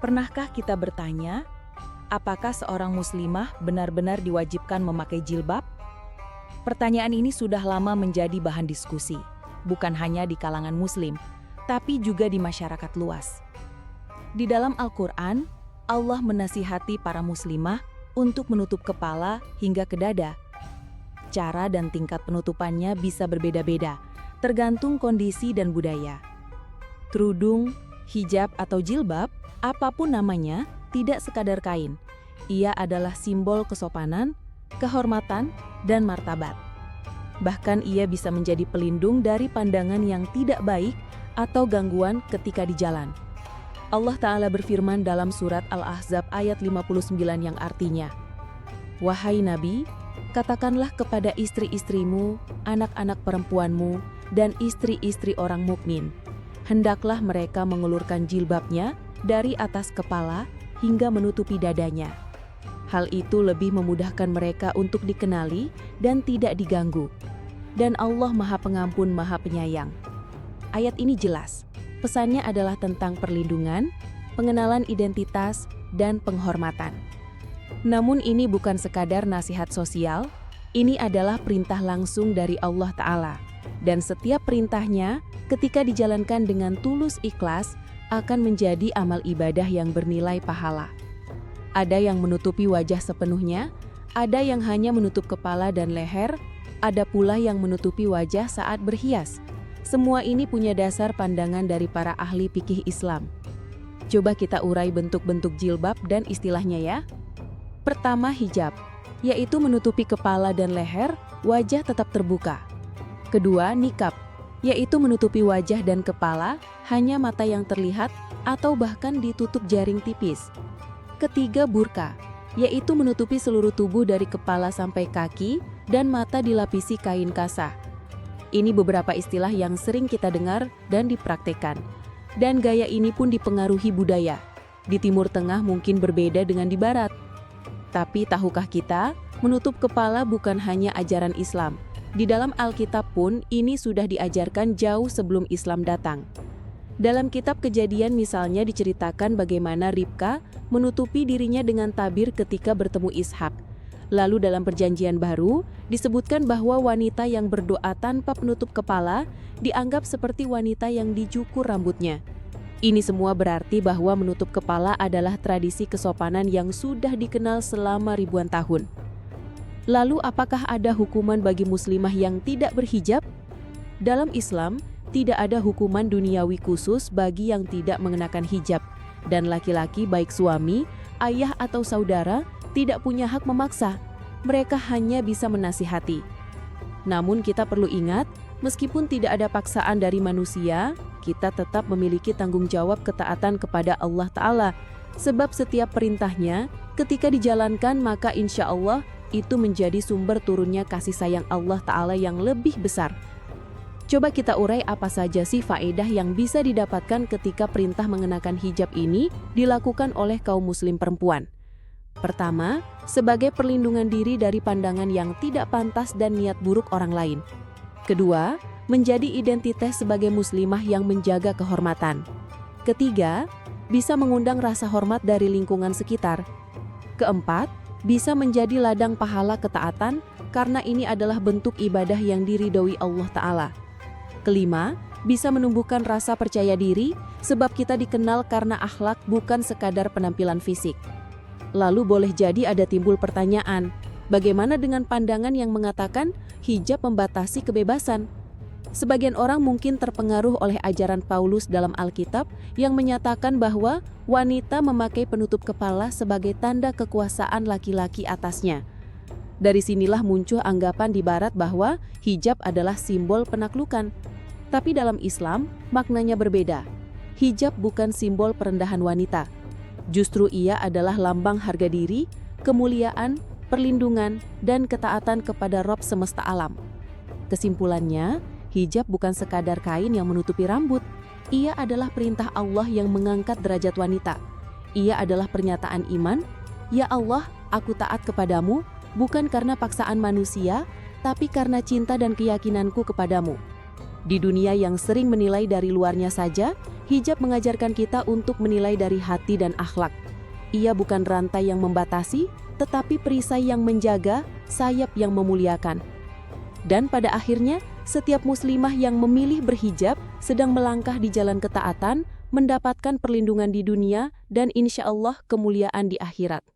Pernahkah kita bertanya, apakah seorang muslimah benar-benar diwajibkan memakai jilbab? Pertanyaan ini sudah lama menjadi bahan diskusi, bukan hanya di kalangan muslim, tapi juga di masyarakat luas. Di dalam Al-Quran, Allah menasihati para muslimah untuk menutup kepala hingga ke dada. Cara dan tingkat penutupannya bisa berbeda-beda, tergantung kondisi dan budaya. Kerudung, hijab atau jilbab, apapun namanya, tidak sekadar kain. Ia adalah simbol kesopanan, kehormatan, dan martabat. Bahkan ia bisa menjadi pelindung dari pandangan yang tidak baik atau gangguan ketika di jalan. Allah Ta'ala berfirman dalam surat Al-Ahzab ayat 59 yang artinya, "Wahai Nabi, katakanlah kepada istri-istrimu, anak-anak perempuanmu, dan istri-istri orang mukmin, hendaklah mereka mengulurkan jilbabnya dari atas kepala hingga menutupi dadanya. Hal itu lebih memudahkan mereka untuk dikenali dan tidak diganggu. Dan Allah Maha Pengampun, Maha Penyayang." Ayat ini jelas. Pesannya adalah tentang perlindungan, pengenalan identitas, dan penghormatan. Namun ini bukan sekadar nasihat sosial, ini adalah perintah langsung dari Allah Ta'ala. Dan setiap perintahnya, ketika dijalankan dengan tulus ikhlas, akan menjadi amal ibadah yang bernilai pahala. Ada yang menutupi wajah sepenuhnya, ada yang hanya menutup kepala dan leher, ada pula yang menutupi wajah saat berhias. Semua ini punya dasar pandangan dari para ahli fikih Islam. Coba kita urai bentuk-bentuk jilbab dan istilahnya ya. Pertama, hijab, yaitu menutupi kepala dan leher, wajah tetap terbuka. Kedua, nikab, yaitu menutupi wajah dan kepala, hanya mata yang terlihat atau bahkan ditutup jaring tipis. Ketiga, burka, yaitu menutupi seluruh tubuh dari kepala sampai kaki dan mata dilapisi kain kasah. Ini beberapa istilah yang sering kita dengar dan dipraktekkan. Dan gaya ini pun dipengaruhi budaya. Di Timur Tengah mungkin berbeda dengan di Barat. Tapi tahukah kita, menutup kepala bukan hanya ajaran Islam. Di dalam Alkitab pun ini sudah diajarkan jauh sebelum Islam datang. Dalam kitab Kejadian misalnya diceritakan bagaimana Ribka menutupi dirinya dengan tabir ketika bertemu Ishak. Lalu dalam Perjanjian Baru disebutkan bahwa wanita yang berdoa tanpa penutup kepala dianggap seperti wanita yang dicukur rambutnya. Ini semua berarti bahwa menutup kepala adalah tradisi kesopanan yang sudah dikenal selama ribuan tahun. Lalu apakah ada hukuman bagi muslimah yang tidak berhijab? Dalam Islam, tidak ada hukuman duniawi khusus bagi yang tidak mengenakan hijab. Dan laki-laki baik suami, ayah atau saudara tidak punya hak memaksa. Mereka hanya bisa menasihati. Namun kita perlu ingat, meskipun tidak ada paksaan dari manusia, kita tetap memiliki tanggung jawab ketaatan kepada Allah Ta'ala. Sebab setiap perintahnya, ketika dijalankan maka insya Allah itu menjadi sumber turunnya kasih sayang Allah Ta'ala yang lebih besar. Coba kita urai apa saja sih faedah yang bisa didapatkan ketika perintah mengenakan hijab ini dilakukan oleh kaum muslim perempuan. Pertama, sebagai perlindungan diri dari pandangan yang tidak pantas dan niat buruk orang lain. Kedua, menjadi identitas sebagai muslimah yang menjaga kehormatan. Ketiga, bisa mengundang rasa hormat dari lingkungan sekitar. Keempat, bisa menjadi ladang pahala ketaatan karena ini adalah bentuk ibadah yang diridhoi Allah Ta'ala. Kelima, bisa menumbuhkan rasa percaya diri sebab kita dikenal karena akhlak bukan sekadar penampilan fisik. Lalu boleh jadi ada timbul pertanyaan, bagaimana dengan pandangan yang mengatakan hijab membatasi kebebasan? Sebagian orang mungkin terpengaruh oleh ajaran Paulus dalam Alkitab yang menyatakan bahwa wanita memakai penutup kepala sebagai tanda kekuasaan laki-laki atasnya. Dari sinilah muncul anggapan di Barat bahwa hijab adalah simbol penaklukan. Tapi dalam Islam, maknanya berbeda. Hijab bukan simbol perendahan wanita. Justru ia adalah lambang harga diri, kemuliaan, perlindungan, dan ketaatan kepada Rabb semesta alam. Kesimpulannya, hijab bukan sekadar kain yang menutupi rambut. Ia adalah perintah Allah yang mengangkat derajat wanita. Ia adalah pernyataan iman, "Ya Allah, aku taat kepadamu, bukan karena paksaan manusia, tapi karena cinta dan keyakinanku kepadamu." Di dunia yang sering menilai dari luarnya saja, hijab mengajarkan kita untuk menilai dari hati dan akhlak. Ia bukan rantai yang membatasi, tetapi perisai yang menjaga, sayap yang memuliakan. Dan pada akhirnya, setiap muslimah yang memilih berhijab sedang melangkah di jalan ketaatan, mendapatkan perlindungan di dunia dan insya Allah kemuliaan di akhirat.